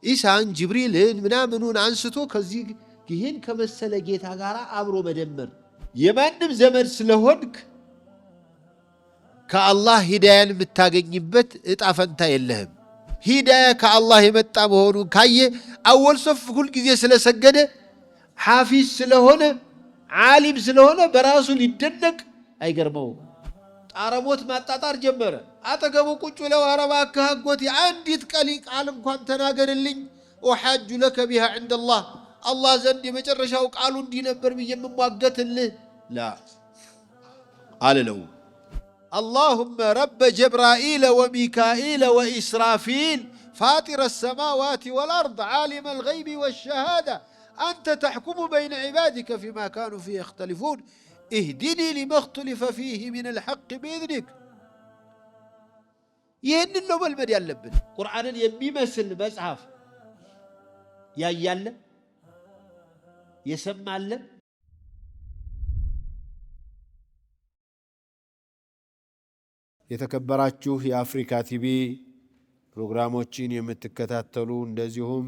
ኢሳን ጅብሪልን ምናምኑን አንስቶ ከዚህ ይህን ከመሰለ ጌታ ጋር አብሮ መደመር የማንም ዘመድ ስለሆንክ ከአላህ ሂዳያን የምታገኝበት እጣ ፈንታ የለህም። ሂዳያ ከአላህ የመጣ መሆኑን ካየ አወል ሶፍ ሁል ጊዜ ስለሰገደ ሐፊዝ ስለሆነ ዓሊም ስለሆነ በራሱ ሊደነቅ አይገርመው። ጣረሞት ማጣጣር ጀመረ። አጠገቡ ቁጭ ብለው ኧረ እባክህ አጎቴ አንዲት ቃል እንኳን ተናገርልኝ ወሐጁ ለከ ቢሃ ዐንደላህ አላህ ዘንድ የመጨረሻው ቃሉ እንዲህ ነበር ብዬ የምሟገትልህ ላ አልለው። اللهم رب جبرائيل وميكائيل وإسرافيل فاطر السماوات والأرض عالم الغيب والشهادة أنت تحكم بين عبادك فيما كانوا فيه يختلفون اهدني لما اختلف فيه من الحق بإذنك. ይህን ነው መልመድ ያለብን። ቁርአንን የሚመስል መጽሐፍ ያያለ የሰማለ የተከበራችሁ የአፍሪካ ቲቪ ፕሮግራሞችን የምትከታተሉ እንደዚሁም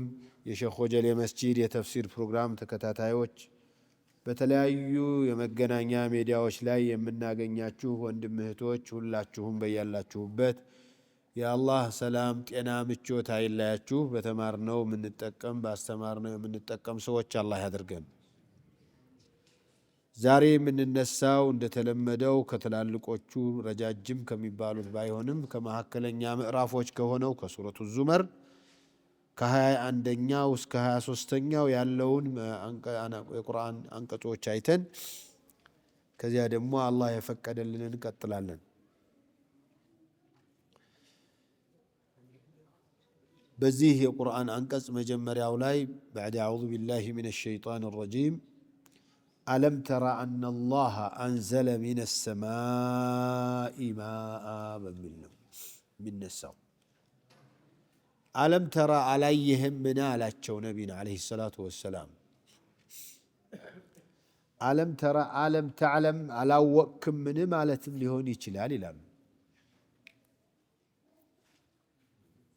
የሼኽ ወጀሌ መስጂድ የተፍሲር ፕሮግራም ተከታታዮች በተለያዩ የመገናኛ ሚዲያዎች ላይ የምናገኛችሁ ወንድም እህቶች ሁላችሁም በያላችሁበት የአላህ ሰላም ጤና ምቾት አይለያችሁ። በተማርነው የምንጠቀም ባስተማርነው የምንጠቀም ሰዎች አላህ ያድርገን። ዛሬ የምንነሳው እንደተለመደው ከትላልቆቹ ረጃጅም ከሚባሉት ባይሆንም ከመካከለኛ ምዕራፎች ከሆነው ከሱረቱ ዙመር ከ21ኛው እስከ 23ኛው ያለውን የቁርአን አንቀጾች አይተን ከዚያ ደግሞ አላህ የፈቀደልን እንቀጥላለን። በዚህ የቁርአን አንቀጽ መጀመሪያው ላይ بعد أعوذ بالله من الشيطان الرجيم ألم ترى أن الله أنزل من السماء ماء بملنا من السماء ألم ترى عليهم من آلاتشو نبينا عليه الصلاة والسلام ألم ترى ألم تعلم على وكم من مالتم لهوني تشلال لم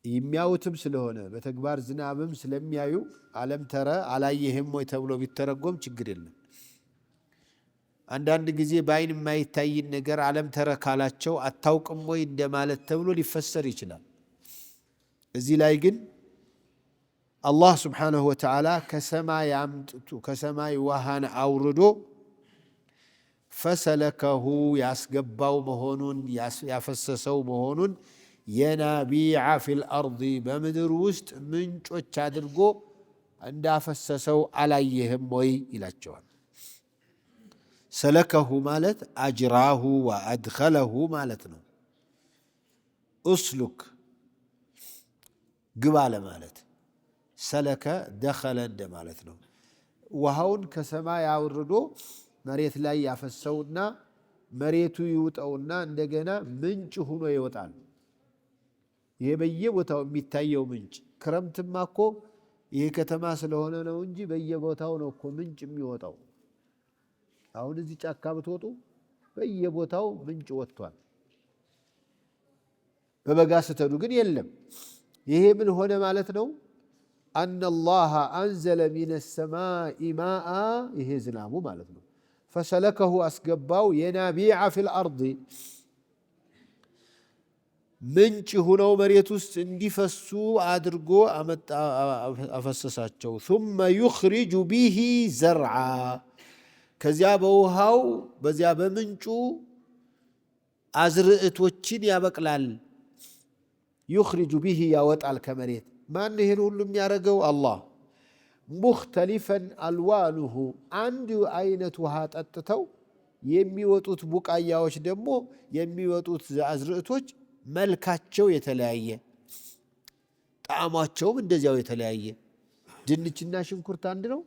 የሚያዩትም ስለሆነ በተግባር ዝናብም ስለሚያዩ አለም ተረ አላየህም ወይ ተብሎ ቢተረጎም ችግር የለም። አንዳንድ ጊዜ በአይን የማይታይ ነገር አለም ተረ ካላቸው አታውቅም ወይ እንደማለት ተብሎ ሊፈሰር ይችላል። እዚህ ላይ ግን አላህ Subhanahu Wa Ta'ala ከሰማይ አምጥቶ ከሰማይ ውሃን አውርዶ ፈሰለከሁ ያስገባው መሆኑን ያፈሰሰው መሆኑን የናቢዓ ፊል አርዲ በምድር ውስጥ ምንጮች አድርጎ እንዳፈሰሰው አላየህም ወይ ይላቸዋል። ሰለከሁ ማለት አጅራሁ ወአድኸለሁ ማለት ነው። እስሉክ ግባ ለማለት ሰለከ ደኸለ እንደማለት ነው። ውሃውን ከሰማይ አውርዶ መሬት ላይ ያፈሰውና መሬቱ ይውጠውና እንደገና ምንጭ ሆኖ ይወጣል። ይሄ በየቦታው የሚታየው ምንጭ ክረምትማ እኮ ይሄ ከተማ ስለሆነ ነው እንጂ በየቦታው ነው እኮ ምንጭ የሚወጣው። አሁን እዚህ ጫካ ብትወጡ በየቦታው ምንጭ ወጥቷል። በበጋ ስትሄዱ ግን የለም። ይሄ ምን ሆነ ማለት ነው? أن الله أنزل من السماء ماء ይሄ ዝናቡ ማለት ነው። فسلكه أسقباو ينابيع في الأرض ምንጭ ሆነው መሬት ውስጥ እንዲፈሱ አድርጎ አፈሰሳቸው። ثم يخرج به زرعا ከዚያ በውሃው በዚያ በምንጩ አዝርዕቶችን ያበቅላል። يخرج به ያወጣል ከመሬት። ማን ይሄን ሁሉ የሚያደርገው? አላህ። مختلفا ألوانه አንድ አይነት ውሃ ጠጥተው የሚወጡት ቡቃያዎች ደግሞ የሚወጡት አዝርዕቶች መልካቸው የተለያየ ጣዕማቸውም እንደዚያው የተለያየ። ድንችና ሽንኩርት አንድ ነው?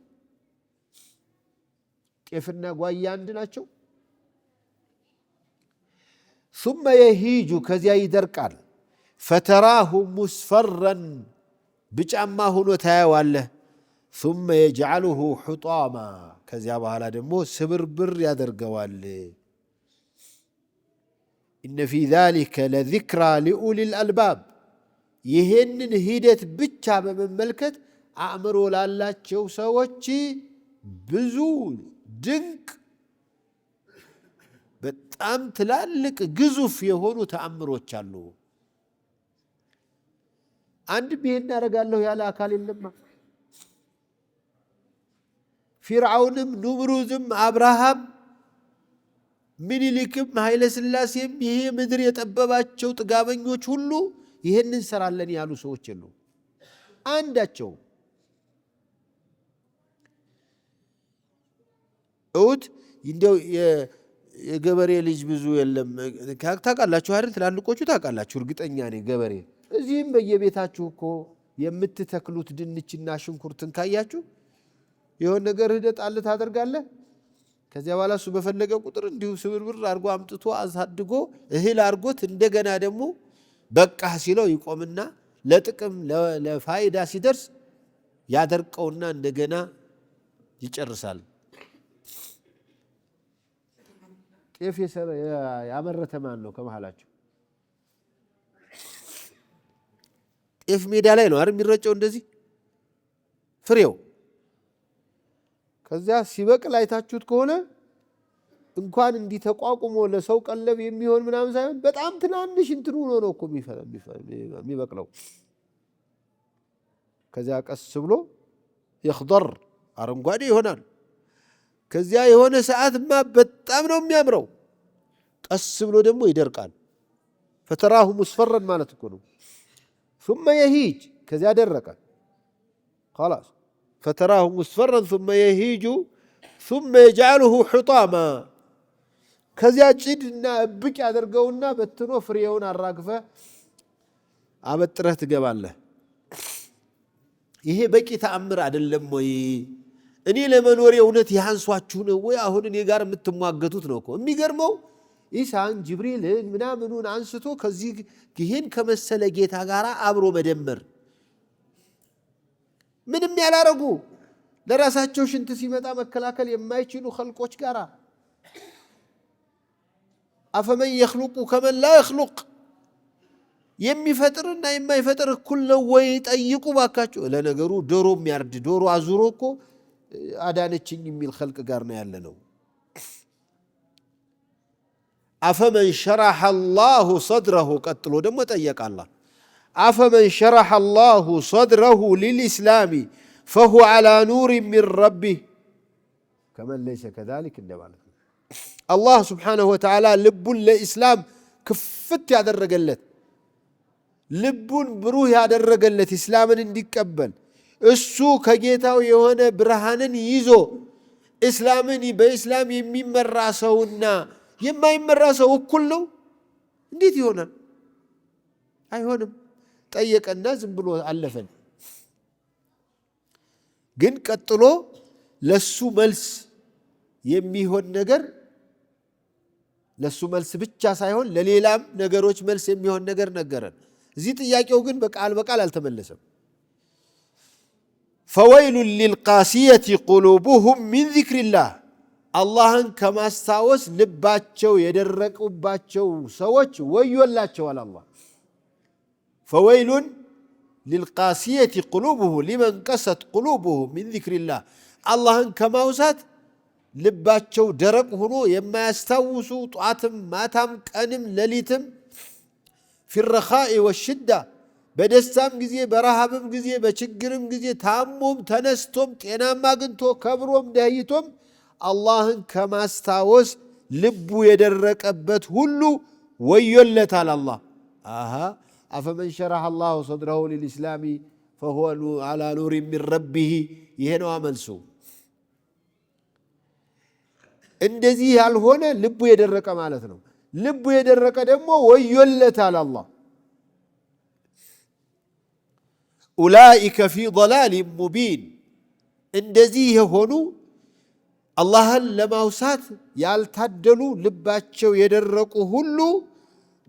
ጤፍና ጓያ አንድ ናቸው? ثم يهيج ከዚያ ይደርቃል። فتراه مصفرا ብጫማ ሆኖ ታየዋለህ። ثم يجعله حطاما ከዚያ በኋላ ደግሞ ስብርብር ያደርገዋል። إن في ذلك لذكرى لأولي الألباب ይሄንን ሂደት ብቻ በመመልከት አእምሮ ላላቸው ሰዎች ብዙ ድንቅ በጣም ትላልቅ ግዙፍ የሆኑ ተአምሮች አሉ። አንድ ቢሄን ያደርጋለሁ ያለ አካል የለም። ፊርዓውንም ኑምሩዝም አብርሃም ምኒልክም ኃይለ ሥላሴም ይሄ ምድር የጠበባቸው ጥጋበኞች ሁሉ ይሄንን እንሰራለን ያሉ ሰዎች የሉ አንዳቸው። እውት እንደው የገበሬ ልጅ ብዙ የለም ታውቃላችሁ አይደል? ትላልቆቹ ታውቃላችሁ እርግጠኛ ነኝ ገበሬ እዚህም በየቤታችሁ እኮ የምትተክሉት ድንችና ሽንኩርትን ካያችሁ የሆነ ነገር ሂደት አለ ታደርጋለህ። ከዚያ በኋላ እሱ በፈለገ ቁጥር እንዲሁ ስብርብር አድርጎ አምጥቶ አሳድጎ እህል አድርጎት እንደገና ደግሞ በቃ ሲለው ይቆምና ለጥቅም ለፋይዳ ሲደርስ ያደርቀውና እንደገና ይጨርሳል። ጤፍ ያመረተ ማን ነው ከመሃላችሁ? ጤፍ ሜዳ ላይ ነው አይደል የሚረጨው እንደዚህ ፍሬው። ከዚያ ሲበቅል አይታችሁት ከሆነ እንኳን እንዲህ ተቋቁሞ ለሰው ቀለብ የሚሆን ምናምን ሳይሆን በጣም ትናንሽ እንትን ሆኖ ነው እኮ የሚበቅለው። ከዚያ ቀስ ብሎ ይخضر አረንጓዴ ይሆናል። ከዚያ የሆነ ሰዓትማ በጣም ነው የሚያምረው። ቀስ ብሎ ደግሞ ይደርቃል። فتراه مصفرا ማለት እኮ ነው። ثم يهيج ከዚያ ደረቀ خلاص فتراه مصفرا ثم يهيج ثم يجعله حطاما ከዚያ ጭድና እብቅ ያደርገውና በትኖ ፍሬውን አራግፈ አበጥረህ ትገባለህ። ይሄ በቂ ተአምር አይደለም ወይ? እኔ ለመኖር እውነት ያንሷችሁ ነው ወይ? አሁን እኔ ጋር የምትሟገቱት ነው እኮ የሚገርመው። ኢሳን ጅብሪልን ምናምኑን አንስቶ ከዚህ ይሄን ከመሰለ ጌታ ጋር አብሮ መደመር ምንም ያላረጉ ለራሳቸው ሽንት ሲመጣ መከላከል የማይችሉ ኸልቆች ጋር አፈመን يخلق كمن لا يخلق የሚፈጥርና የማይፈጥር እኩል ነው ወይ ጠይቁ ባካችሁ። ለነገሩ ዶሮ የሚያርድ ዶሮ አዙሮ እኮ አዳነችኝ የሚል ኸልቅ ጋር ነው ያለ ነው። አፈመን شرح الله صدره ቀጥሎ ደግሞ ጠየቀ አላህ አፈመን شرح الله صدره للإسلام فهو على نور من ربه كمن ليس كذلك እንደማለት ነው። አላህ سبحانه وتعالى ልቡን ለኢስላም ክፍት ያደረገለት ልቡን ብሩህ ያደረገለት ኢስላምን እንዲቀበል እሱ ከጌታው የሆነ ብርሃንን ይዞ ኢስላምን በኢስላም የሚመራ ሰውና የማይመራ ሰው እኩል ነው? እንዴት ይሆናል? አይሆንም። ጠየቀና ዝም ብሎ አለፈን። ግን ቀጥሎ ለሱ መልስ የሚሆን ነገር ለሱ መልስ ብቻ ሳይሆን ለሌላም ነገሮች መልስ የሚሆን ነገር ነገረን። እዚህ ጥያቄው ግን በቃል በቃል አልተመለሰም። فويل للقاسية قلوبهم من ذكر الله አላህን ከማስታወስ ልባቸው የደረቁባቸው ሰዎች ወዮላቸው አለ አላህ። فويل للقاسية قلوبه لمن قست قلوبه من ذكر الله አላህን ከማውሳት ልባቸው ደረቅ ሆኖ የማያስታውሱ ጧትም ማታም ቀንም ሌሊትም في الرخاء والشدة በደስታም ጊዜ በረሃብም ጊዜ በችግርም ጊዜ ታሞም ተነስቶም ጤናማ አግኝቶ ከብሮም ደህይቶም አላህን ከማስታወስ ልቡ የደረቀበት ሁሉ ወዮለታል አላህ። አፈመን شرح الله صدره للإسلام فهو على نور من ربه ይሄ ነው መልሱ። እንደዚህ ያልሆነ ልቡ የደረቀ ማለት ነው። ልቡ የደረቀ ደግሞ ወዮለታል አላህ። أولئك في ضلال مبين እንደዚህ የሆኑ አላህን ለማውሳት ያልታደሉ ልባቸው የደረቁ ሁሉ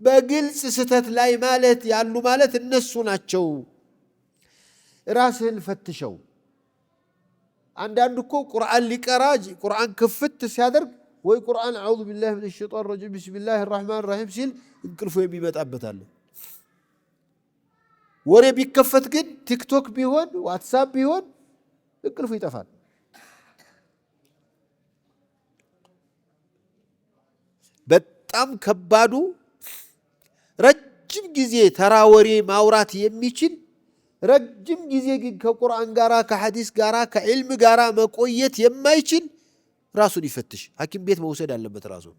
በግልጽ ስተት ላይ ማለት ያሉ ማለት እነሱ ናቸው። ራስህን ፈትሸው። አንዳንዱ እኮ ቁርአን ሊቀራ ቁርአን ክፍት ሲያደርግ ወይ ቁርአን አዑዙ ቢላሂ ሚነ ሸይጣን ረጂም ቢስሚላሂ ረህማን ረሂም ሲል እንቅልፉ የሚመጣበታል። ወሬ ቢከፈት ግን ቲክቶክ ቢሆን ዋትስአፕ ቢሆን እንቅልፉ ይጠፋል። በጣም ከባዱ ረጅም ጊዜ ተራ ወሬ ማውራት የሚችል ረጅም ጊዜ ግን ከቁርአን ጋራ ከሐዲስ ጋራ ከዕልም ጋራ መቆየት የማይችል ራሱን ይፈትሽ። ሐኪም ቤት መውሰድ አለበት ራሱን።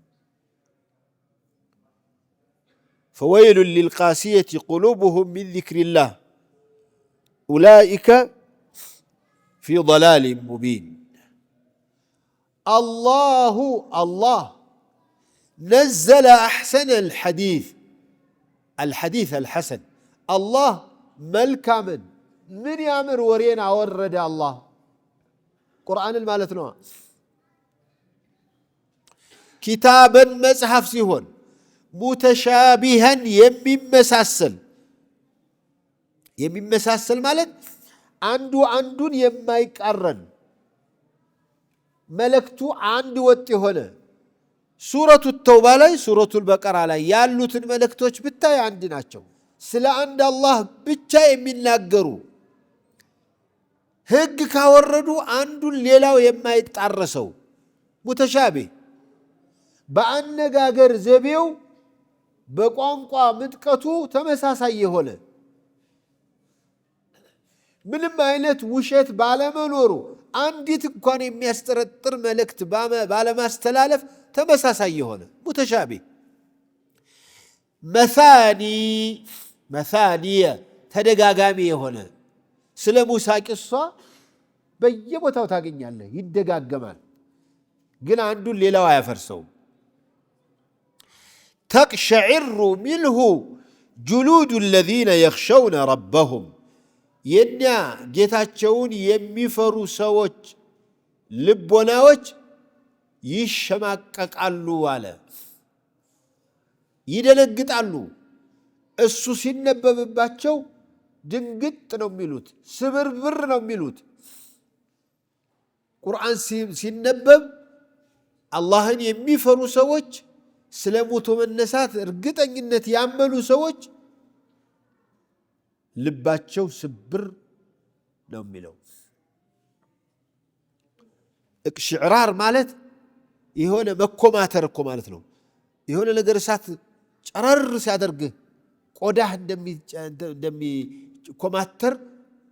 فويل للقاسية قلوبهم من ذكر الله أولئك في ضلال مبين. الله نزل أحسن الحديث الحسن. الله ملكامن من يامر ورينا ورد الله قرآن المالتنا كتابا مصحف سيهون متشابها يممساسل مالت عندون يمايقرن ملكتو عند وጥ የሆነ ሱረቱ ተውባ ላይ ሱረቱ በቀራ ላይ ያሉትን መልእክቶች ብታይ አንድ ናቸው። ስለ አንድ አላህ ብቻ የሚናገሩ ህግ ካወረዱ አንዱን ሌላው የማይጣረሰው ሙተሻቢህ በአነጋገር ዘቤው በቋንቋ ምጥቀቱ ተመሳሳይ የሆነ ምንም አይነት ውሸት ባለመኖሩ አንዲት እንኳን የሚያስጠረጥር መልእክት ባለማስተላለፍ ተመሳሳይ የሆነ ሙተሻቢህ መሳኒየ ተደጋጋሚ የሆነ ስለ ሙሳ ቂሷ በየቦታው ታገኛለህ፣ ይደጋገማል፣ ግን አንዱን ሌላው አያፈርሰውም። ተቅሸዕሩ ሚንሁ ጁሉዱ الذين يخشون ربهم የኛ ጌታቸውን የሚፈሩ ሰዎች ልቦናዎች ይሸማቀቃሉ አለ፣ ይደነግጣሉ። እሱ ሲነበብባቸው ድንግጥ ነው የሚሉት፣ ስብርብር ነው የሚሉት። ቁርአን ሲነበብ አላህን የሚፈሩ ሰዎች ስለ ሞቶ መነሳት እርግጠኝነት ያመኑ ሰዎች ልባቸው ስብር ነው የሚለው። እቅሽዕራር ማለት የሆነ መኮማተር እኮ ማለት ነው። የሆነ ነገር እሳት ጨረር ሲያደርግህ ቆዳህ እንደሚኮማተር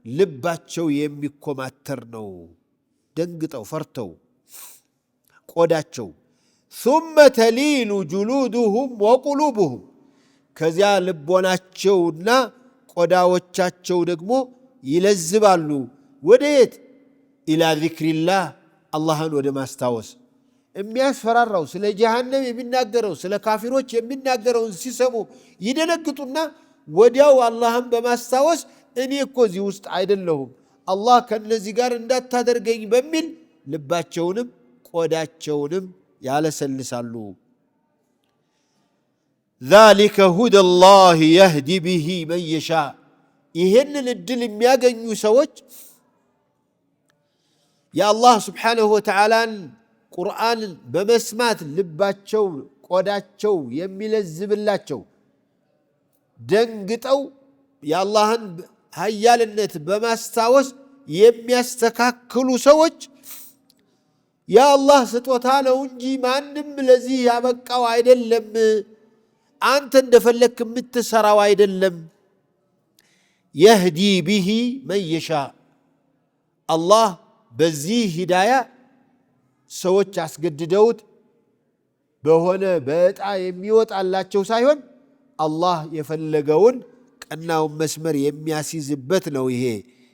ልባቸው የሚኮማተር ነው። ደንግጠው ፈርተው ቆዳቸው ثم تلين جلودهم وقلوبهم ከዚያ ልቦናቸውና ቆዳዎቻቸው ደግሞ ይለዝባሉ። ወዴት? ኢላ ዚክሪላህ አላህን ወደ ማስታወስ። የሚያስፈራራው ስለ ጀሃነም የሚናገረው ስለ ካፊሮች የሚናገረውን ሲሰሙ ይደነግጡና ወዲያው አላህን በማስታወስ እኔ እኮ እዚህ ውስጥ አይደለሁም አላህ ከነዚህ ጋር እንዳታደርገኝ በሚል ልባቸውንም ቆዳቸውንም ያለሰልሳሉ። ذلك هدى الله يهدي به من يشاء ይሄንን እድል የሚያገኙ ሰዎች የአላህ ስብሓንሁ ወተዓላን ቁርአን በመስማት ልባቸው ቆዳቸው የሚለዝብላቸው ደንግጠው የአላህን ሀያልነት በማስታወስ የሚያስተካክሉ ሰዎች የአላህ ስጦታ ነው እንጂ ማንም ለዚህ ያበቃው አይደለም፣ አንተ እንደፈለክ የምትሰራው አይደለም። የህዲ ቢሂ መን የሻ አላህ በዚህ ሂዳያ ሰዎች አስገድደውት በሆነ በዕጣ የሚወጣላቸው ሳይሆን አላህ የፈለገውን ቀናውን መስመር የሚያስይዝበት ነው። ይሄ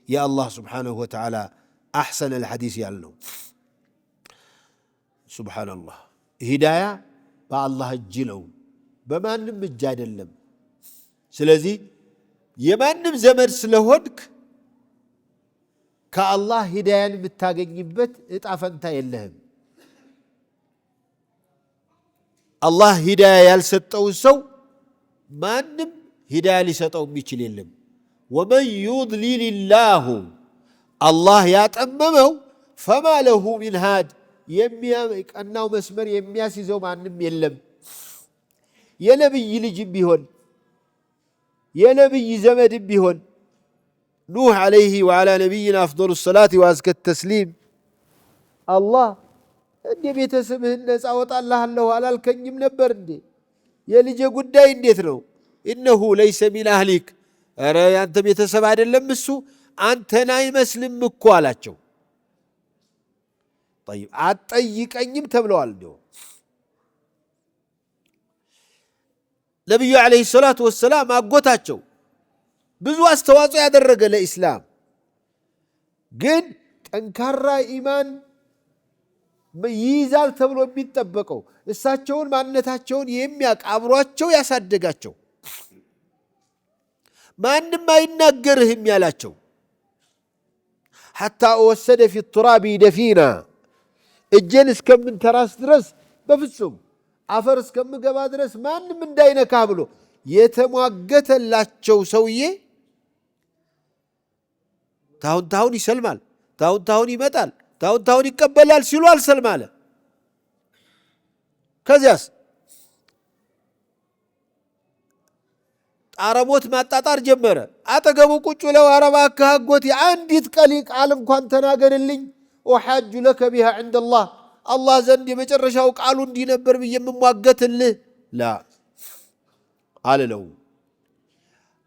የአላህ ስብሓንሁ ወተዓላ አሕሰን አልሐዲስ ያልነው። ሱብሓነላህ ሂዳያ በአላህ እጅ ነው፣ በማንም እጅ አይደለም። ስለዚህ የማንም ዘመድ ስለሆንክ ከአላህ ሂዳያን የምታገኝበት እጣ ፈንታ የለህም። አላህ ሂዳያ ያልሰጠውን ሰው ማንም ሂዳያ ሊሰጠው የሚችል የለም። ወመን ዩድሊልላሁ አላህ ያጠመመው ፈማ ለሁ ሚን ሃድ ቀናው መስመር የሚያስይዘው ማንም የለም። የነብይ ልጅም ቢሆን የነብይ ዘመድም ቢሆን ኑህ ዓለይሂ ወዓላ ነቢይና አፍዶሉ ሰላት ወአዝከ ተስሊም አላህ እንደ ቤተሰብህን ነፃ ወጣልሃለሁ አላልከኝም ነበር እንዴ? የልጄ ጉዳይ እንዴት ነው? ኢነሁ ለይሰ ሚን አህሊክ፣ ኧረ ያንተ ቤተሰብ አይደለም እሱ፣ አንተን አይመስልም እኮ አላቸው። ጠይብ አትጠይቀኝም ተብለዋል። እንዲሁ ነቢዩ ዓለይሂ ሰላቱ ወሰላም አጎታቸው ብዙ አስተዋጽኦ ያደረገ ለኢስላም፣ ግን ጠንካራ ኢማን ይይዛል ተብሎ የሚጠበቀው እሳቸውን ማንነታቸውን የሚያውቅ አብሯቸው ያሳደጋቸው ማንም አይናገርህም ያላቸው ሐታ ወሰደ ፊ ቱራቢ ደፊና እጄን እስከምንተራስ ድረስ በፍጹም አፈር እስከምገባ ድረስ ማንም እንዳይነካ ብሎ የተሟገተላቸው ሰውዬ ታሁን ታሁን ይሰልማል፣ ታሁን ታሁን ይመጣል፣ ታሁን ታሁን ይቀበላል ሲሉ አልሰልም አለ። ከዚያስ ጣረሞት ማጣጣር ጀመረ። አጠገቡ ቁጭ ብለው ኧረ እባክህ አጎቴ አንዲት ቀሊ ቃል እንኳን ተናገርልኝ፣ ወሐጁ ለከ ቢሃ ዐንደላህ አላህ ዘንድ የመጨረሻው ቃሉ እንዲህ ነበር ብዬ የምሟገትልህ ላ አልለው።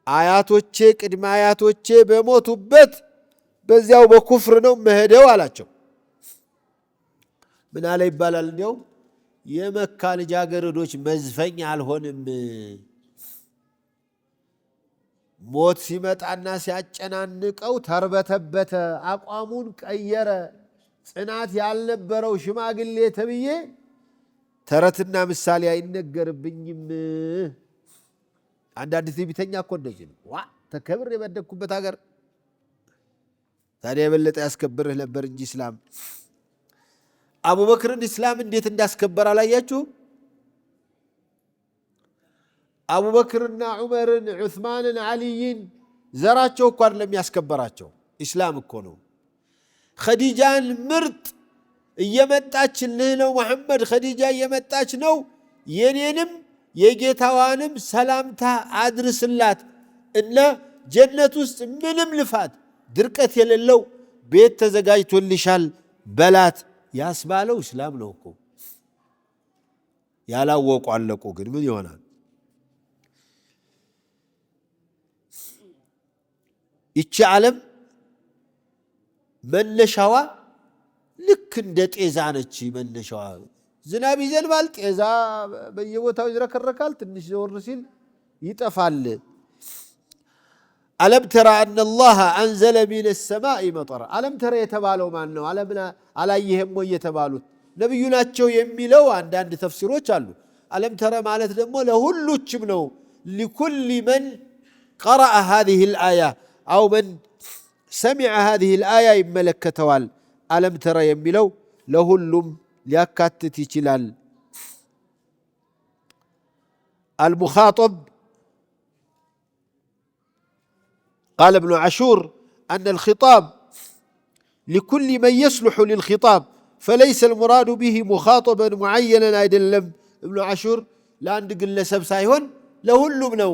አያቶቼ ቅድመ አያቶቼ በሞቱበት በዚያው በኩፍር ነው መሄደው አላቸው። ምን አለ ይባላል? እንዲያውም የመካ ልጃገረዶች መዝፈኝ አልሆንም። ሞት ሲመጣና ሲያጨናንቀው ተርበተበተ፣ አቋሙን ቀየረ። ጽናት ያልነበረው ሽማግሌ ተብዬ ተረትና ምሳሌ አይነገርብኝም። አንዳንድ ትዕቢተኛ እኮ እንደዚህ ነው። ዋ ተከብር የበደግኩበት ሀገር ታዲያ የበለጠ ያስከብርህ ነበር እንጂ እስላም። አቡበክርን እስላም እንዴት እንዳስከበር አላያችሁ? አቡበክርና ዑመርን፣ ዑስማንን፣ ዓልይን ዘራቸው እኮ አይደለም ያስከበራቸው እስላም እኮ ነው። ኸዲጃን ምርጥ እየመጣችልህ ነው መሐመድ፣ ኸዲጃ እየመጣች ነው፣ የኔንም የጌታዋንም ሰላምታ አድርስላት እና ጀነት ውስጥ ምንም ልፋት ድርቀት የሌለው ቤት ተዘጋጅቶልሻል በላት ያስባለው እስላም ነው እኮ። ያላወቁ አለቁ። ግን ምን ይሆናል? ይቺ ዓለም መነሻዋ ልክ እንደ ጤዛ ነች። መነሻዋ ዝናብ ይዘንባል፣ ጤዛ በየቦታው ይዝረከረካል፣ ትንሽ ዘወር ሲል ይጠፋል። አለም ተራ አነ አላህ አንዘለ ሚነ ሰማኢ መጠራ። አለም ተራ የተባለው ማን ነው? አላየህም ወይ የተባሉት ነቢዩ ናቸው የሚለው አንዳንድ ተፍሲሮች አሉ። አለም ተረ ማለት ደግሞ ለሁሉችም ነው። ሊኩል መን ቀረአ ሃዚህ ልአያ አው መን ሰሚዐ ሃዚህ ልአያ ይመለከተዋል። አለም ተረ የሚለው ለሁሉም ሊያካትት ይችላል። አልሙኻጠብ قال ابن عاشور أن الخطاب لكل من يصلح للخطاب فليس المراد به مخاطبا معينا አይደለም። ابن عاشور ለአንድ ግለሰብ ሳይሆን ለሁሉም ነው።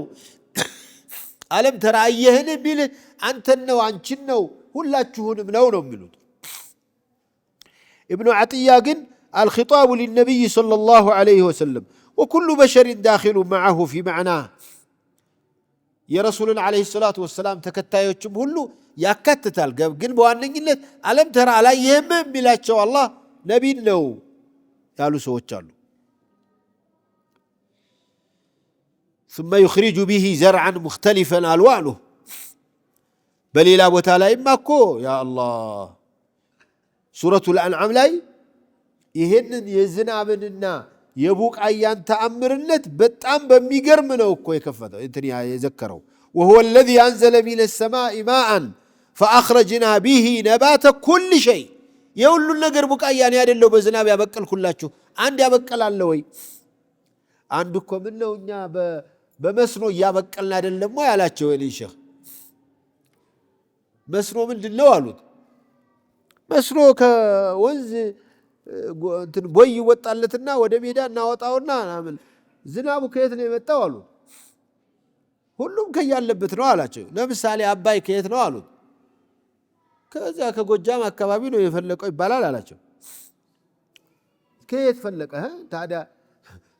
አለም ተራ አየህን ቢል አንተን ነው አንቺን ነው ሁላችሁንም ነው የሚሉት። ابن عطية ግን الخطاب للنبي صلى الله عليه وسلم وكل بشر داخل معه في معناه የረሱልን ዓለይሂ ሰላቱ ወሰላም ተከታዮችም ሁሉ ያካትታል። ግን በዋነኝነት አለም ተራ አላየህም የሚላቸው አላህ ነቢን ነው ያሉ ሰዎች አሉ። ثم يخرج به زرعا مختلفا ألوانه በሌላ ቦታ ላይማ እኮ ያ አላህ ሱረቱል አንዓም ላይ ይሄንን የዝናብንና የቡቃያን ተአምርነት በጣም በሚገርም ነው እኮ የከፈተው እንትን የዘከረው። وهو الذي أنزل من السماء ماء فأخرجنا به نبات كل شيء። የሁሉ ነገር ቡቃያን ያደለው በዝናብ ያበቀልኩላችሁ አንድ ያበቀላል ወይ? አንድ እኮ ምን ነው እኛ በመስኖ ያበቀልን አይደለም ወይ ያላቸው የኔ ሼህ። መስኖ ምንድነው አሉት። መስኖ ከወንዝ እንትን ቦይ ይወጣለትና ወደ ሜዳ እናወጣውና አምን ዝናቡ ከየት ነው የመጣው አሉ። ሁሉም ከያለበት ነው አላቸው። ለምሳሌ አባይ ከየት ነው አሉት። ከዛ ከጎጃም አካባቢ ነው የፈለቀው ይባላል አላቸው። ከየት ፈለቀ ታዲያ?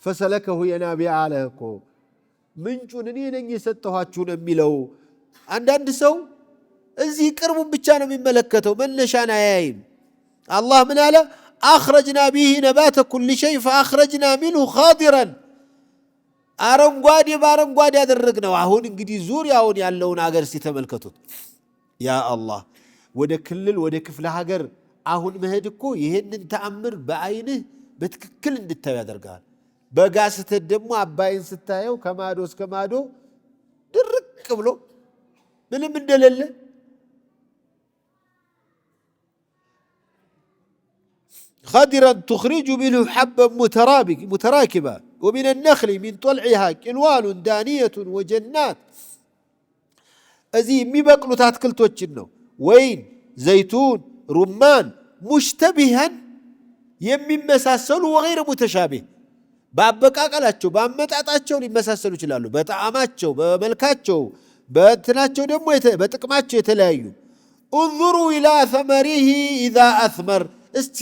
ፈሰለከሁ የናቢያ አለ እኮ ምንጩን እኔ ነኝ የሰጠኋችሁ ነው የሚለው። አንዳንድ ሰው እዚህ ቅርቡን ብቻ ነው የሚመለከተው፣ መነሻን አያይም። አላህ ምን አለ? አኽረጅና ቢሂ ነባተ ኩሊ ሸይ ፈአኽረጅና ሚንሁ ኻዲረን፣ አረንጓዴ በአረንጓዴ ያደረግነው። አሁን እንግዲህ ዙሪያውን ያለውን አገር ሲተመልከቱት ያ አላህ ወደ ክልል ወደ ክፍለ ሀገር አሁን መሄድ እኮ ይህንን ተአምር በአይንህ በትክክል እንድታዩ ያደርጋል። በጋ ስትሄድ ደግሞ አባይን ስታየው ከማዶ እስከ ማዶ ድርቅ ብሎ ምንም እንደሌለ خضرا تخرج منه حبا متراكبا ومن النخل من طلعها كنوان دانية وجنات أزي ميبقلو تاتكلتوچن نو وين زيتون رمان مشتبها يممساسلو وغير متشابه በአበቃቀላቸው በአመጣጣቸው ሊመሳሰሉ ይችላሉ። በጣዕማቸው በመልካቸው በእንትናቸው ደግሞ በጥቅማቸው የተለያዩ እንظሩ ኢላ ثمره اذا اثمر እስቲ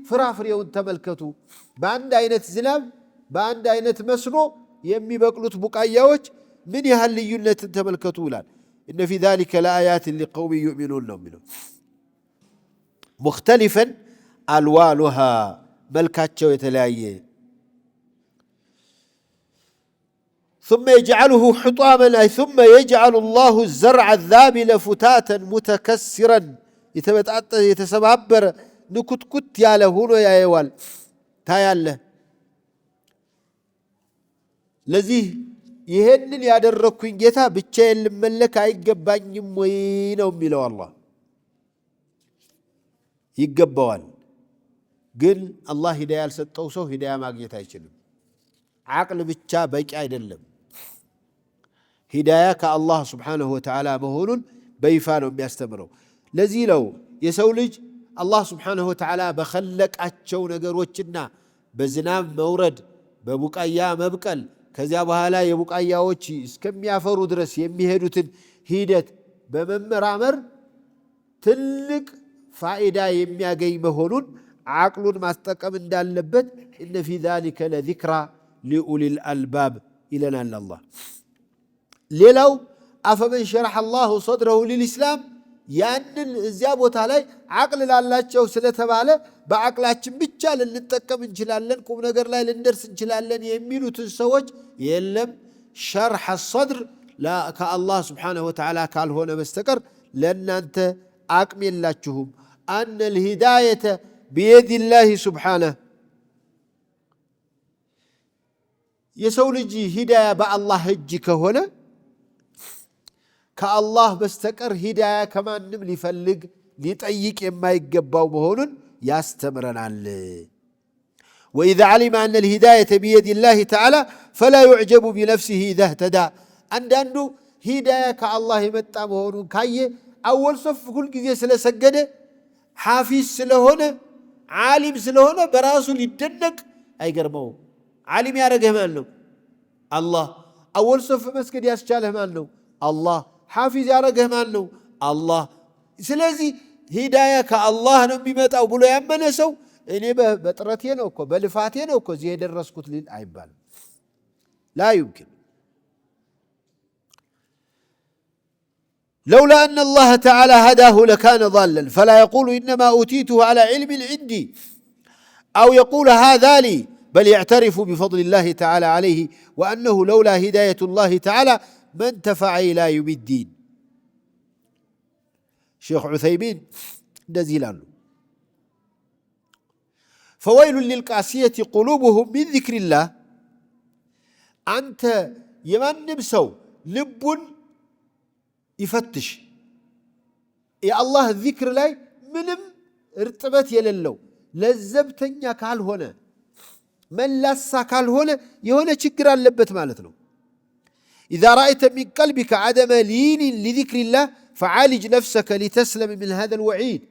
ፍራፍሬውን ተመልከቱ። በአንድ አይነት ዝናብ በአንድ አይነት መስኖ የሚበቅሉት ቡቃያዎች ምን ያህል ልዩነትን ተመልከቱ ይላል። ان في ذلك لآيات لقوم يؤمنون ነው የሚለው። مختلفا الوانها መልካቸው የተለያየ ثم يجعله حطاما أي ثم يجعل الله الزرع الذابل فتاتا متكسرا يتسبابر نكتكت ياله يا يوال تاياله لذي يهنن يادركوين جيتا بچين لملك አይገባኝም ወይ ነው የሚለው አላህ። ይገባዋል፣ ግን አላህ ሂዳያ ያልሰጠው ሰው ሂዳያ ማግኘት አይችልም። عقل ብቻ በቂ አይደለም። ሂዳያ ከአላህ ስብሓንሁ ወተዓላ መሆኑን በይፋ ነው የሚያስተምረው። ለዚህ ነው የሰው ልጅ አላህ ስብሓንሁ ወተዓላ በኸለቃቸው ነገሮችና በዝናብ መውረድ በቡቃያ መብቀል ከዚያ በኋላ የቡቃያዎች እስከሚያፈሩ ድረስ የሚሄዱትን ሂደት በመመራመር ትልቅ ፋኢዳ የሚያገኝ መሆኑን ዓቅሉን ማስጠቀም እንዳለበት እነ ፊ ዛሊከ ለዚክራ ሊኡሊል አልባብ ይለናል አላህ። ሌላው አፈመን ሸረሐ አላሁ ሰድረሁ ሊልኢስላም ያንን እዚያ ቦታ ላይ ዓቅል ላላቸው ስለተባለ በዓቅላችን ብቻ ልንጠቀም እንችላለን፣ ቁም ነገር ላይ ልንደርስ እንችላለን የሚሉትን ሰዎች የለም። ሸርሐ ሰድር ከአላህ ስብሓንሁ ወተዓላ ካልሆነ በስተቀር ለእናንተ አቅም የላችሁም። አነ ልሂዳየተ ቢየዲላሂ ስብሓነህ የሰው ልጅ ሂዳያ በአላህ እጅ ከሆነ ከአላህ በስተቀር ሂዳያ ከማንም ሊፈልግ ሊጠይቅ የማይገባው መሆኑን ያስተምረናል። ወኢዛ ዓሊመ አነ ልሂዳየተ ቢየዲላሂ ተዓላ ፈላ ዩዕጀቡ ቢነፍሲሂ ኢዛ እህተዳ። አንዳንዱ ሂዳያ ከአላህ የመጣ መሆኑን ካየ አወል ሶፍ ሁል ጊዜ ስለሰገደ ሓፊዝ ስለሆነ ዓሊም ስለሆነ በራሱ ሊደነቅ አይገርመውም። ዓሊም ያደረገህ ማን ነው? አላህ። አወል ሶፍ መስገድ ያስቻለህ ማን ነው? አላህ። ሓፊዝ ያደረገህ ማን ነው? አላህ። ስለዚህ ሂዳያ ከአላህ ነው የሚመጣው ብሎ ያመነ ሰው እኔ በጥረቴ ነው እኮ በልፋቴ ነው እኮ እዚህ የደረስኩት ሊል አይባልም። ላ ዩምኪን። لولا أن الله تعالى هداه لكان ضالا فلا يقول إنما أوتيته على علم عندي أو يقول هذا لي، بل يعترف بفضل الله تعالى عليه وأنه لولا هداية الله تعالى ما انتفع إلى يوم الدين. شيخ عثيمين نزيلان فويل للقاسية قلوبهم من ذكر الله. أنت يمن نبسو لب يفتش يا الله الذكر لاي منم ارتبت يللو لزبتنيا كال هنا من لسا كال هنا يهونا شكرا اللبت مالتنا. إذا رأيت من قلبك عدم لين لذكر الله فعالج نفسك لتسلم من هذا الوعيد.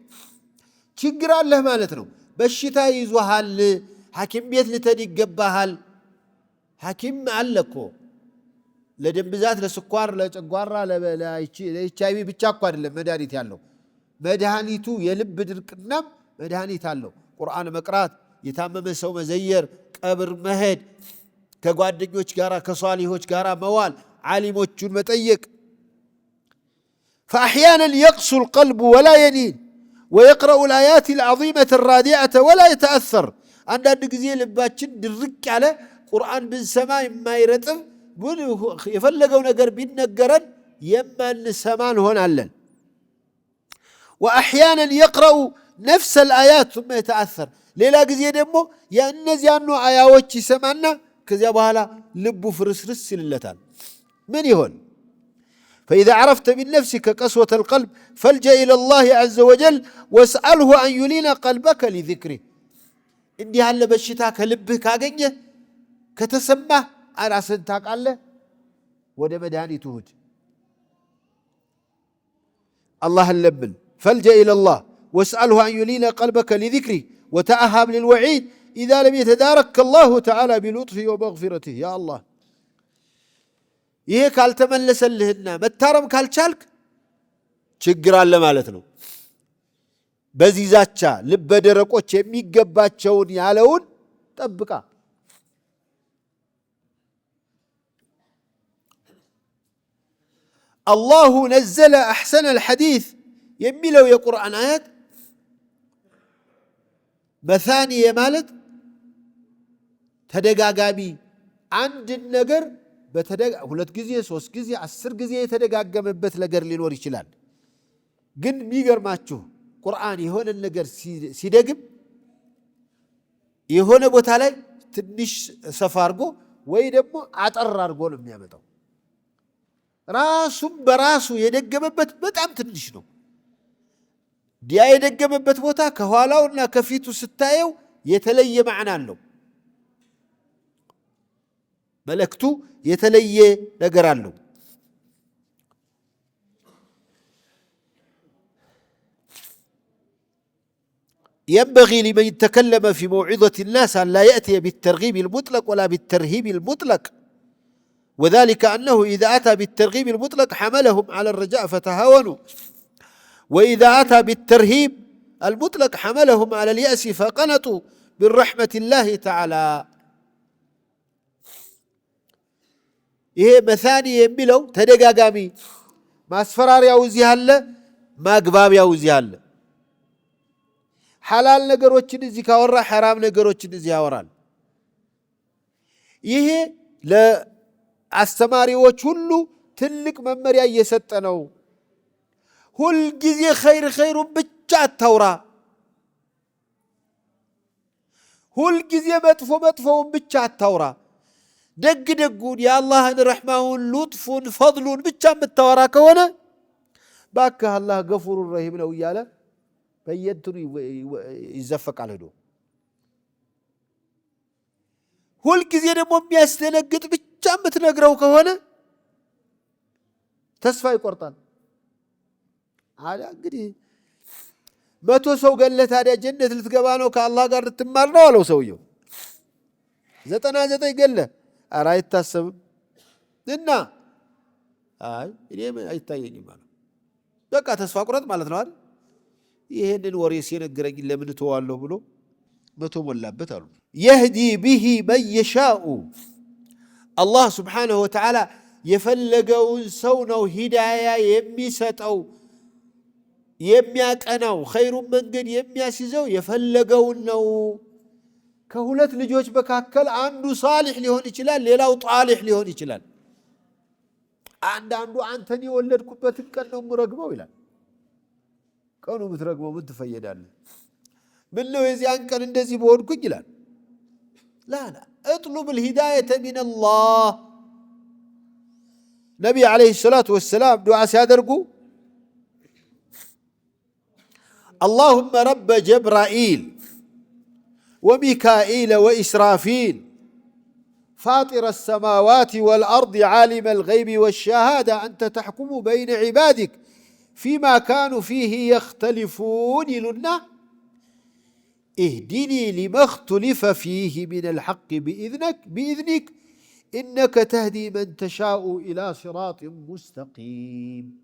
شكرا الله مالتنا بالشتاء يزوهال حكيم بيت لتدي قبهال حكيم علكو ለደም ብዛት ለስኳር ለጨጓራ ለኤችአይቪ ብቻ እኮ አይደለም መድኃኒት ያለው مدهانيتو يلب درقنام مدهانيت አለው ቁርአን መቅራት የታመመ ሰው መዘየር ቀብር መሄድ ከጓደኞች ጋራ ከሷሊሆች ጋራ መዋል ዓሊሞቹን መጠየቅ فأحيانا يقسو القلب ولا ينين ويقرأ الآيات العظيمة الرادعة ولا يتأثر አንዳንድ ጊዜ ልባችን ድርቅ ያለ ቁርአን ብንሰማ የማይረጥብ የፈለገው ነገር ቢነገረን የማንሰማ እንሆናለን وأحيانا يقرأ نفس الآيات ثم يتأثر ሌላ ጊዜ ደግሞ የእነዚያኑ አያዎች ይሰማና ከዚያ በኋላ ልቡ ፍርስርስ ይልለታል ምን ይሆን فإذا عرفت من نفسك قسوة القلب فالجأ إلى الله عز وجل واسأله أن يلين قلبك لذكره እንዲህ ያለ በሽታ ከልብህ ካገኘ ከተሰማህ አራስን ታውቃለህ ወደ መድኃኒቱ ሂድ አላህን ለምን فالجأ إلى الله واسأله أن يلين قلبك لذكره وتأهب للوعيد إذا لم يتدارك الله تعالى بلطفه ومغفرته يا الله ይሄ ካልተመለሰልህና መታረም ካልቻልክ ችግር አለ ማለት ነው በዚህ ዛቻ ልበ ደረቆች የሚገባቸውን ያለውን ጠብቃ الله نزل أحسن الحديث የሚለው የቁርአን አያት مثاني ማለት ተደጋጋሚ አንድ ነገር ሁለት ጊዜ ሶስት ጊዜ 10 ጊዜ የተደጋገመበት ነገር ሊኖር ይችላል ግን የሚገርማችሁ ቁርአን የሆነ ነገር ሲደግም የሆነ ቦታ ላይ ትንሽ ሰፋ አድርጎ ወይ ደግሞ አጠር አድርጎ ነው የሚያመጣው ራሱም በራሱ የደገመበት በጣም ትንሽ ነው ዲያ የደገመበት ቦታ ከኋላውና ከፊቱ ስታየው የተለየ ማዕና አለው መልእክቱ የተለየ ነገር አለው ينبغي لمن يتكلم في موعظة الناس أن لا يأتي بالترغيب المطلق ولا بالترهيب المطلق وذلك أنه إذا أتى بالترغيب المطلق حملهم على الرجاء فتهاونوا وإذا أتى بالترهيب المطلق حملهم على اليأس فقنطوا من رحمة الله تعالى ይሄ መሳኒ የሚለው ተደጋጋሚ ማስፈራሪያው እዚህ አለ ማግባቢያው እዚህ አለ ሐላል ነገሮችን እዚህ ካወራ حرام ነገሮችን እዚህ ያወራል ይሄ ለአስተማሪዎች ሁሉ ትልቅ መመሪያ እየሰጠ ነው ሁሉ ጊዜ ኸይሩን ብቻ አታውራ ሁሉ ጊዜ መጥፎውን ብቻ አታውራ ደግ ደጉን የአላህን ረህማውን ሉጥፉን ፈድሉን ብቻ የምታወራ ከሆነ ባክህ አላህ ገፉሩ ረሂም ነው እያለ በየእንትኑ ይዘፈቃል ሄዶ ሁልጊዜ ደግሞ የሚያስደነግጥ ብቻ የምትነግረው ከሆነ ተስፋ ይቆርጣል አላ እንግዲህ 100 ሰው ገለህ ታዲያ ጀነት ልትገባ ነው ከአላህ ጋር ልትማር ነው አለው ሰውየው 99 ገለህ ኧረ አይታሰብም እና አይ እኔም አይታየኝም ማለት በቃ ተስፋ ቁረጥ ማለት ነው አይደል ይሄንን ወሬ ሲነግረኝ ለምን ተዋለሁ ብሎ መቶ ሞላበት አሉ يهدي به من يشاء الله سبحانه وتعالى የፈለገውን ሰው ነው ሂዳያ የሚሰጠው የሚያቀናው ኸይሩን መንገድ የሚያስይዘው የፈለገውን ነው ከሁለት ልጆች መካከል አንዱ ሷሊህ ሊሆን ይችላል ሌላው ጧሊህ ሊሆን ይችላል አንዱ አንተን የወለድኩበት ቀን ነው ምረግመው ይላል ቀኑ ምትረግመው ምን ትፈየዳለህ ምን ነው የዚያን ቀን እንደዚህ በሆንኩኝ ይላል لا اطلب الهدايه من الله نبي عليه الصلاه والسلام دعاء سيادرغو اللهم رب جبرائيل وميكائيل وإسرافيل فاطر السماوات والأرض عالم الغيب والشهادة أنت تحكم بين عبادك فيما كانوا فيه يختلفون لنا اهدني لما اختلف فيه من الحق بإذنك إنك تهدي من تشاء إلى صراط مستقيم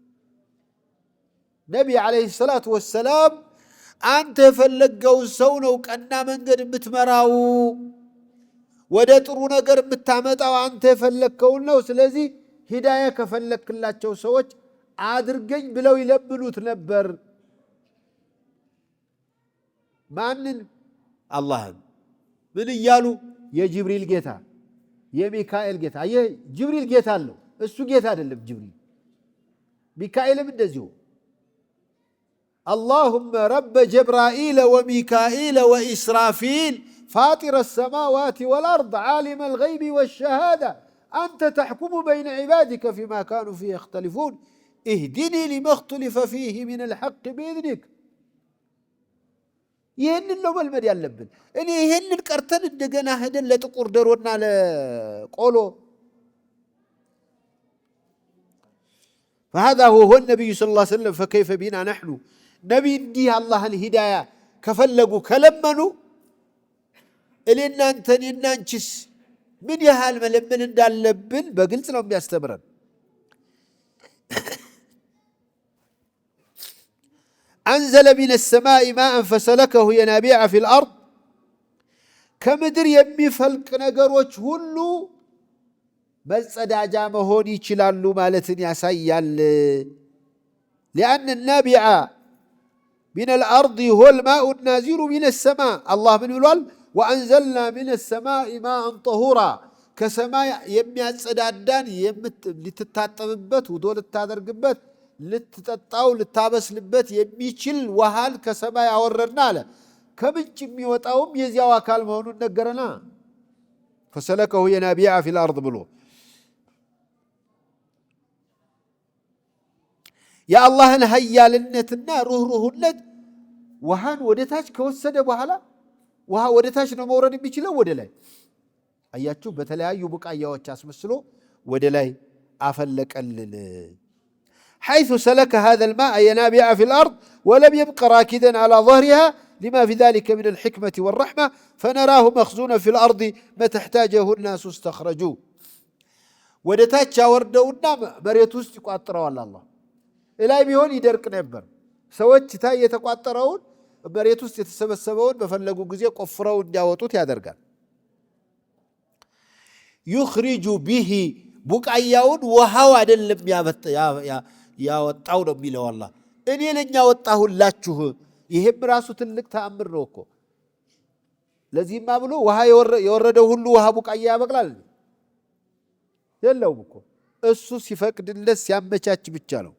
ነቢ ዓለይሂ ሰላቱ ወሰላም አንተ የፈለገውን ሰው ነው ቀና መንገድ የምትመራው፣ ወደ ጥሩ ነገር የምታመጣው አንተ የፈለግከውን ነው። ስለዚህ ሂዳያ ከፈለክላቸው ሰዎች አድርገኝ ብለው ይለምኑት ነበር። ማንን? አላህን። ምን እያሉ? የጅብሪል ጌታ፣ የሚካኤል ጌታ። አየህ፣ ጅብሪል ጌታ አለው፣ እሱ ጌታ አይደለም ጅብሪል። ሚካኤልም እንደዚሁ اللهم رب جبرائيل وميكائيل وإسرافيل فاطر السماوات والأرض عالم الغيب والشهادة أنت تحكم بين عبادك فيما كانوا فيه يختلفون اهدني لما اختلف فيه من الحق بإذنك. ይህንን ነው መልመድ ያለብን። እኔ ይህንን ቀርተን እንደገና ሄደን ለጥቁር ደሮና ለቆሎ فهذا هو النبي صلى الله عليه وسلم فكيف بنا نحن نبي እንዲህ አላህን ሂዳያ ከፈለጉ ከለመኑ እኔና አንተና አንቺስ ምን ያህል መለመን እንዳለብን በግልጽ ነው የሚያስተምረን። أنزل من السماء ماء فسلكه ينابيع في الأرض ከምድር የሚፈልቅ ነገሮች ሁሉ መጸዳጃ መሆን ይችላሉ ማለትን ያሳያል። لأن النابع من الأرض هو الماء النازل من السماء. الله من يقول وأنزلنا من السماء ماء طهورا كسماء የሚያጸዳዳን ልትታጠብበት ወዶ ልታደርግበት ልትጠጣው ልታበስልበት የሚችል ውሃን ከሰማይ አወረድና አለ። ከምንጭ የሚወጣውም የዚያው አካል መሆኑን ነገረና فسلكه ينابيع في الأرض ብሎ የአላህን ሀያልነትና ሩህሩህነት ውሃን ወደታች ከወሰደ በኋላ ውሃ ወደታች ነው መውረድ የሚችለው ወደ ላይ። አያችሁ፣ በተለያዩ ቡቃያዎች አስመስሎ ወደ ላይ አፈለቀልን። حيث سلك هذا الماء ينابيع في الأرض ولم يبق راكدا على ظهرها لما في ذلك من الحكمة والرحمة فنراه مخزونا في الأرض ما تحتاجه الناس استخرجوه. ودتاچ አወርደውና መሬት ውስጥ ይቋጥረዋል። አላህ እላይ ቢሆን ይደርቅ ነበር። ሰዎች ታይ የተቋጠረውን መሬት ውስጥ የተሰበሰበውን በፈለጉ ጊዜ ቆፍረው እንዲያወጡት ያደርጋል። يخرج به ቡቃያውን ውሃው አይደለም ያወጣው ነው የሚለው አላህ። እኔ ለኛ ወጣሁላችሁ። ይሄም ራሱ ትልቅ ተአምር ነው እኮ። ለዚህማ ብሎ ውሃ የወረደው ሁሉ ውሃ ቡቃያ ያበቅላል? የለውም እኮ። እሱ ሲፈቅድለት ሲያመቻች ብቻ ነው።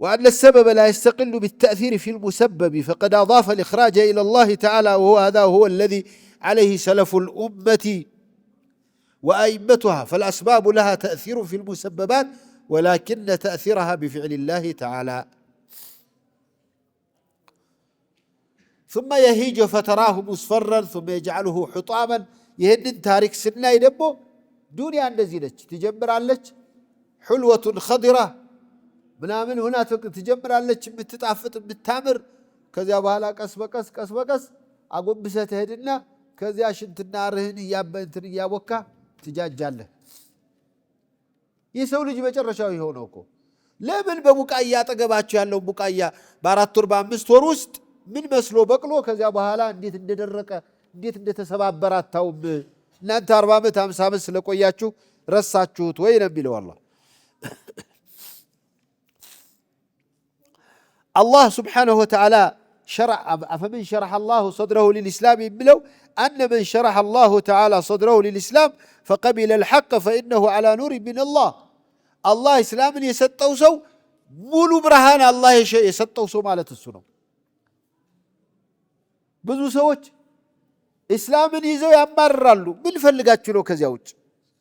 وأن السبب لا يستقل بالتأثير في المسبب فقد أضاف الإخراج إلى الله تعالى وهو هذا هو الذي عليه سلف الأمة وأئمتها فالأسباب لها تأثير في المسببات ولكن تأثيرها بفعل الله تعالى. ثم يهيج فتراه مصفرا ثم يجعله حطاما. يهدن تارك سنة يدبو دنيا اندزينች ትጀምራለች حلوة خضرة ምናምን ሆና ትጀምራለች የምትጣፍጥ የምታምር። ከዚያ በኋላ ቀስ በቀስ አጎንብሰህ ትሄድና ከዚያ ሽንትና ርህን እያበንትን እያቦካ ትጃጃለህ። የሰው ልጅ መጨረሻው ይሆነው እኮ። ለምን በቡቃያ አጠገባቸው ያለው ቡቃያ በ4 ወር በ5 ወር ውስጥ ምን መስሎ በቅሎ ከዚያ በኋላ እንዴት እንደደረቀ እንዴት እንደተሰባበረ አታውም? እናንተ 40 ዓመት 50 ዓመት ስለቆያችሁ ረሳችሁት ወይ ነው የሚለው አላህ። الله سبحانه وتعالى شرع فمن شرح الله صدره للإسلام يملو أن من شرح الله تعالى صدره للإسلام فقبل الحق فإنه على نور من الله. الله إسلام يسطو سو مولو برهان الله يسطو سو مالت السنو. ብዙ ሰዎች እስላምን ይዘው ያማራሉ። ምን ፈልጋችሁ ነው? ከዚያውጭ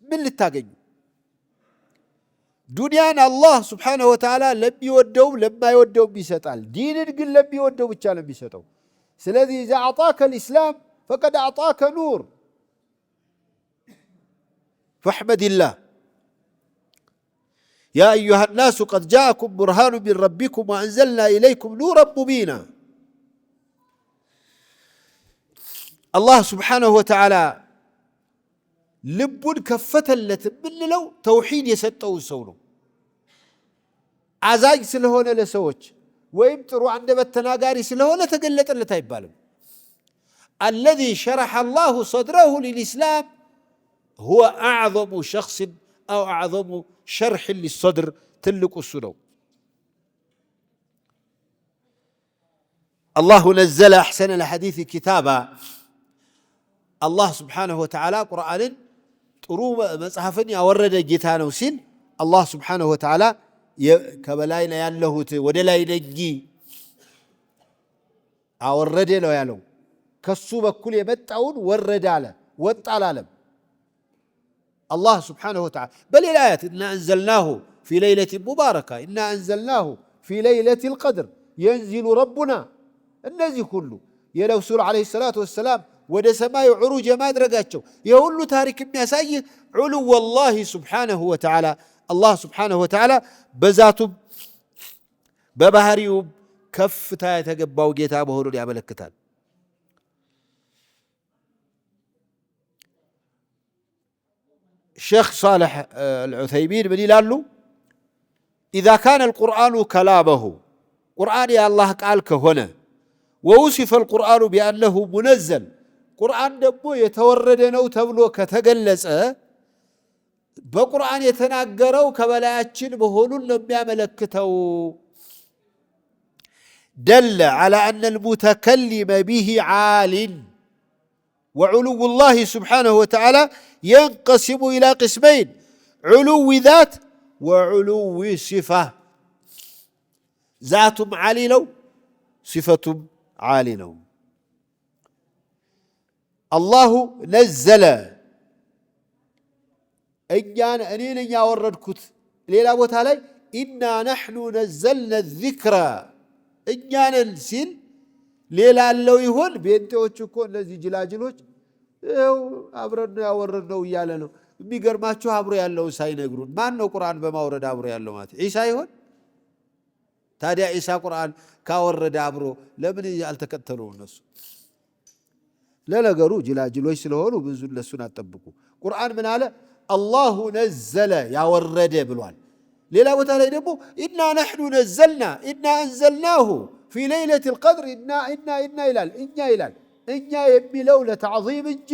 ምን ልታገኙ? ዱንያን አላህ ስብሓነሁ ወተዓላ ለሚወደውም ለማይወደውም ይሰጣል። ዲንን ግን ለሚወደው ብቻ ነው የሚሰጠው። ስለዚህ ኢዛ አዕጣከ ልእስላም ፈቀድ አዕጣከ ኑር ፈሕመድላህ ያ አዩሃ ናሱ ቀድ ጃአኩም ቡርሃኑ ሚን ረቢኩም ወአንዘልና ኢለይኩም ኑረን ሙቢና። አላህ ስብሓነሁ ወተዓላ ልቡን ከፈተለት የምንለው ተውሒድ የሰጠውን ሰው ነው። አዛኝ ስለሆነ ለሰዎች ወይም ጥሩ አንደበት ተናጋሪ ስለሆነ ተገለጠለት አይባልም። الذي شرح الله صدره للإسلام هو أعظم شخص أو أعظم شرح للصدر تلك السنو. الله نزل أحسن الحديث كتابا. الله سبحانه وتعالى قرآن ጥሩ መጽሐፍን ያወረደ ጌታ ነው ሲል አላህ Subhanahu Wa Ta'ala ከበላይ ነው ያለሁት ወደ ላይ ነኝ አወረደ ነው ያለው። ከሱ በኩል የመጣውን ወረደ አለ ወጣ አላለም። الله سبحانه وتعالى بل الآيات إنا أنزلناه في ليلة مباركة إنا أنزلناه في ليلة القدر ينزل ربنا النزي كله يلو سورة عليه الصلاة والسلام ወደ ሰማይ ዑሩጅ ማድረጋቸው የሁሉ ታሪክ የሚያሳይ ዑሉ والله سبحانه وتعالى الله سبحانه وتعالى በዛቱም በባህሪው ከፍታ የተገባው ጌታ መሆኑን ያመለክታል። ሼክ ሷሊህ አልዑሰይሚን ምን ይላሉ? إذا كان القرآن كلامه قرآن يا الله قال ከሆነ ووصف القرآن بأنه منزل ቁርአን ደግሞ የተወረደ ነው ተብሎ ከተገለጸ በቁርአን የተናገረው ከበላያችን መሆኑን ነው የሚያመለክተው። دل على أن المتكلم به عال وعلو الله سبحانه وتعالى ينقسم إلى قسمين علو ذات وعلو صفة. ذات عالي لو صفة عالي لو. الله نزل أنين يا وردكت ليلا بوتا لي إنا نحن نزلنا الذكر إنيانا نسيل ليلا اللو يهون بينتو تشكون لذي جلاجلوش أبردنا يا وردنا ويالنا بيقر ما تشو عبرو يالله ساين يقرون ما أنه قرآن بما ورد عبرو يالله مات عيسى يهون تادي عيسى قرآن كاورد عبرو لمن يالتكتلون نسو لا قروا جلاجلوش ስለሆኑ ብዙ ለሱን አጠብቁ። ቁርአን ምን አለ? الله نزل يا ورده ብሏል። ሌላ ቦታ ላይ ደግሞ إنا نحن نزلنا إنا أنزلناه في ليلة القدر إنا ይላል እኛ የሚለው ለተዕዚም እንጂ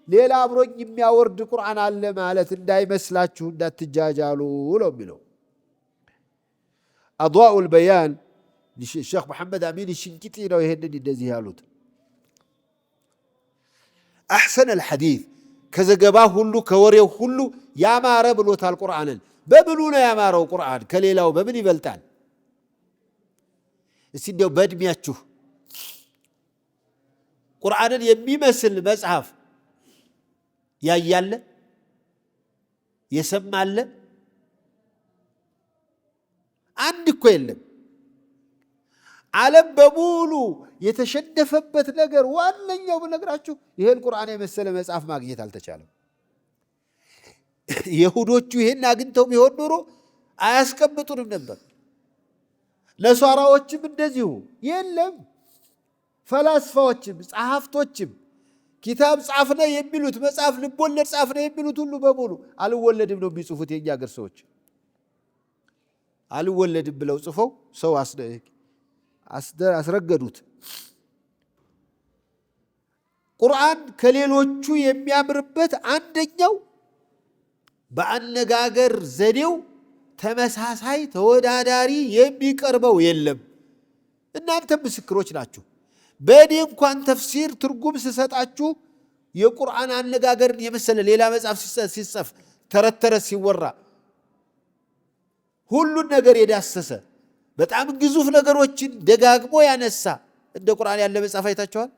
ሌላ አብሮኝ የሚያወርድ ቁርአን አለ ማለት እንዳይመስላችሁ እንዳትጃጃሉ ነው የሚለው። أضواء البيان الشيخ محمد أمين الشنقيطي ነው ይሄንን እንደዚህ ያሉት። أحسن الحديث كذا جباه هلو كوريه هلو يا ما ربلو تال القرآن ببلونا يا ما رو القرآن كليلا وببني بلتان السيديو بد مياتشو قرآن يمي مثل مصحف يا يالا يسمع له عندك كلم ዓለም በሙሉ የተሸነፈበት ነገር ዋነኛው በነገራችሁ ይሄን ቁርአን የመሰለ መጽሐፍ ማግኘት አልተቻለም። ይሁዶቹ ይሄን አግኝተው ቢሆን ኖሮ አያስቀምጡንም ነበር። ነሷራዎችም እንደዚሁ የለም። ፈላስፋዎችም ጸሐፍቶችም ኪታብ ጻፍነ የሚሉት መጽሐፍ ልቦለድ ጻፍነ የሚሉት ሁሉ በሙሉ አልወለድም ነው የሚጽፉት። የኛ ሀገር ሰዎች አልወለድም ብለው ጽፈው ሰው አስረገዱት። ቁርአን ከሌሎቹ የሚያምርበት አንደኛው በአነጋገር ዘዴው ተመሳሳይ ተወዳዳሪ የሚቀርበው የለም። እናንተ ምስክሮች ናችሁ። በእኔ እንኳን ተፍሲር ትርጉም ስሰጣችሁ የቁርአን አነጋገርን የመሰለ ሌላ መጽሐፍ ሲጽፍ ተረተረ ሲወራ ሁሉን ነገር የዳሰሰ በጣም ግዙፍ ነገሮችን ደጋግሞ ያነሳ እንደ ቁርአን ያለ መጽሐፍ አይታችኋል?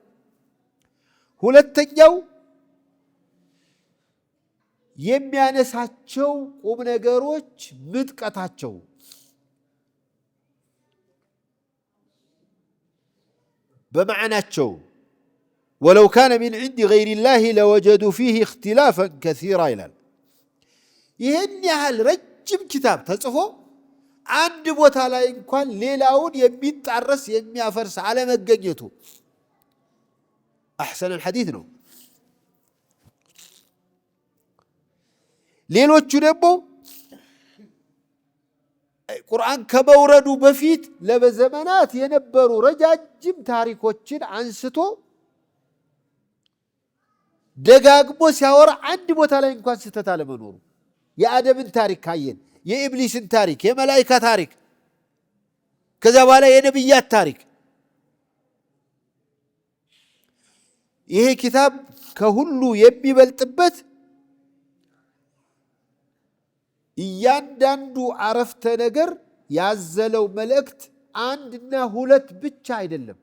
ሁለተኛው የሚያነሳቸው ቁም ነገሮች ምጥቀታቸው በመዓናቸው ولو كان من عند غير الله لوجدوا فيه اختلافا كثيرا ይላል። ይሄን ያህል ረጅም ኪታብ ተጽፎ አንድ ቦታ ላይ እንኳን ሌላውን የሚጣረስ የሚያፈርስ አለመገኘቱ احسن الحديث ነው። ሌሎቹ ደግሞ ቁርአን ከመውረዱ በፊት ለበዘመናት የነበሩ ረጃጅም ታሪኮችን አንስቶ ደጋግሞ ሲያወራ አንድ ቦታ ላይ እንኳን ስተት አለመኖሩ የአደምን ታሪክ ካየን የኢብሊስን ታሪክ የመላእክት ታሪክ ከዛ በኋላ የነብያት ታሪክ ይሄ ኪታብ ከሁሉ የሚበልጥበት እያንዳንዱ አረፍተ ነገር ያዘለው መልእክት አንድና ሁለት ብቻ አይደለም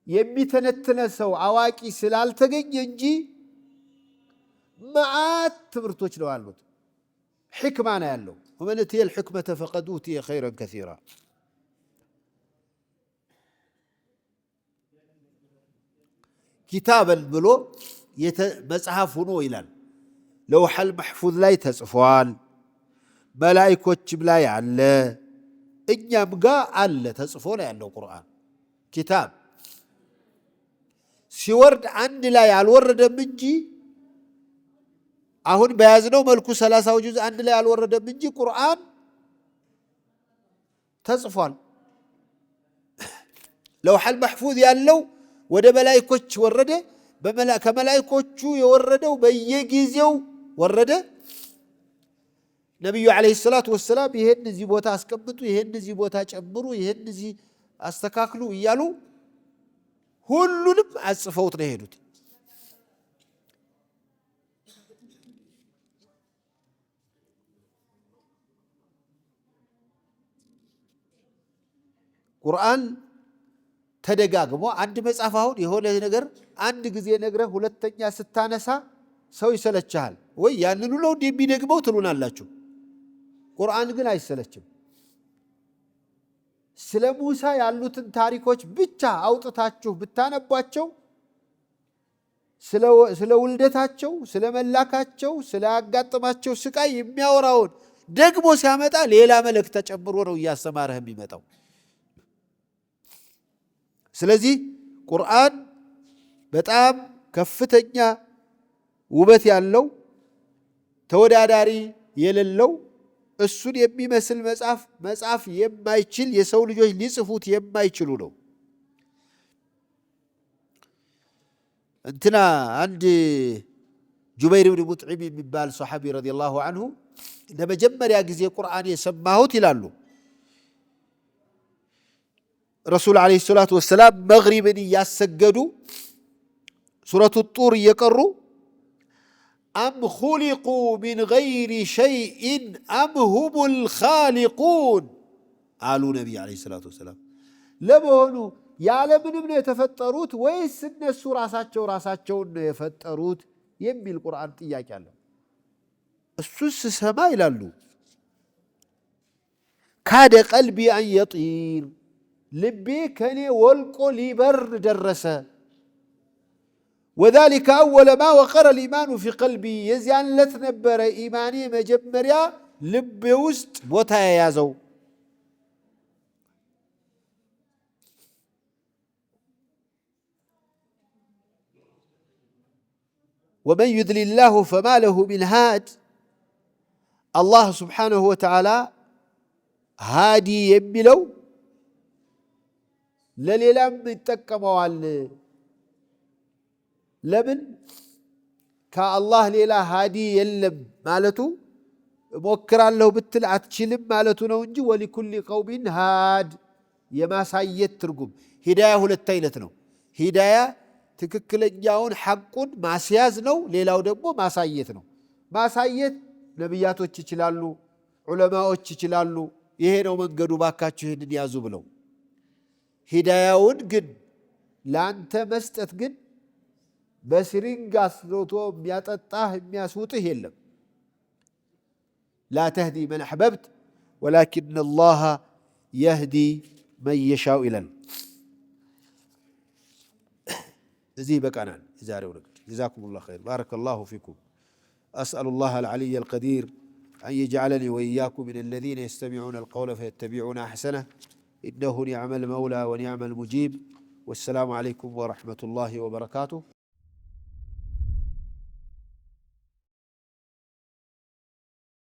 የሚተነተነ ሰው አዋቂ ስላልተገኘ እንጂ መዓት ትምህርቶች ነው አሉት ሕክማ ነው ያለው ومن أوتي الحكمة فقد أوتي خيرا كثيرا كتابا بلو مصحف ሆኖ ይላል لوح المحفوظ ላይ ተጽፏል መላእክቶችም ላይ አለ እኛም ጋር አለ ተጽፎ ነው ያለው ቁርአን ኪታብ ሲወርድ አንድ ላይ አልወረደም እንጂ አሁን በያዝነው መልኩ 30 ጁዝ አንድ ላይ አልወረደም እንጂ ቁርአን ተጽፏል لوح المحفوظ ያለው ወደ መላእክቶች ወረደ ከመላእክቶቹ የወረደው በየጊዜው ወረደ ነብዩ አለይሂ ሰላቱ ወሰለም ይሄን እዚህ ቦታ አስቀምጡ ይሄን እዚህ ቦታ ጨምሩ ይሄን እዚህ አስተካክሉ እያሉ ሁሉንም አጽፈውት ነው ሄዱት ቁርአን ተደጋግሞ አንድ መጽሐፍ አሁን የሆነ ነገር አንድ ጊዜ ነግረ ሁለተኛ ስታነሳ ሰው ይሰለቻል ወይ ያንኑ ነው እንደሚደግመው ትሉናላችሁ ቁርአን ግን አይሰለችም ስለ ሙሳ ያሉትን ታሪኮች ብቻ አውጥታችሁ ብታነቧቸው ስለ ውልደታቸው ስለ መላካቸው ስለ አጋጥማቸው ስቃይ የሚያወራውን ደግሞ ሲያመጣ ሌላ መልእክት ተጨምሮ ነው ያስተማረህ የሚመጣው ስለዚህ ቁርአን በጣም ከፍተኛ ውበት ያለው ተወዳዳሪ የሌለው እሱን የሚመስል መጽሐፍ የማይችል የሰው ልጆች ሊጽፉት የማይችሉ ነው እንትና አንድ ጁበይር ኢብኑ ሙጥዒም የሚባል ሱሐቢ ረዲየላሁ ዐንሁ ለመጀመሪያ ጊዜ ቁርአን የሰማሁት ይላሉ ረሱል አለይሂ ሰላቱ ወሰለም መግሪብን ያሰገዱ ሱረቱ ጡር እየቀሩ أم خلقوا من غير شيء أم هم الخالقون قالوا نبي عليه الصلاة والسلام لمهنو يعلمون من يتفتروت ويس النسو راساتشون يفتروت يمي القرآن تياك يعلم السوس سما يلالو كاد قلبي أن يطير لبي كني والقو ليبر درسه وذلك أول ما وقر الإيمان في قلبي يزيان لتنبر إيماني مجمريا لب وست بوتا يازو ومن يذل الله فما له من هاد الله سبحانه وتعالى هادي يملو لليلام يتكموال لمن كالله ليلا هادي يلم مالتو موكران له بتل اتشلم مالتو نونجي ولكل قوم هاد يما سايت ترقم هداية ሁለት ነው هداية ትክክለኛውን ሐቁን ማስያዝ ነው ሌላው ደግሞ ማሳየት ነው ማሳየት ነብያቶች ይችላሉ ዑለማዎች ይችላሉ ይሄ ነው መንገዱ ባካችሁ ይሄንን ያዙ ብለው هداياውን ግን ላንተ መስጠት ግን بسرنجا سلوتو مياتطاه مياسوته يلم لا تهدي من أحببت ولكن الله يهدي من يشاء إلى زي بكانا جزاكم الله خير بارك الله فيكم أسأل الله العلي القدير أن يجعلني وإياكم من الذين يستمعون القول فيتبعون أحسنه إنه نعم المولى ونعم المجيب والسلام عليكم ورحمة الله وبركاته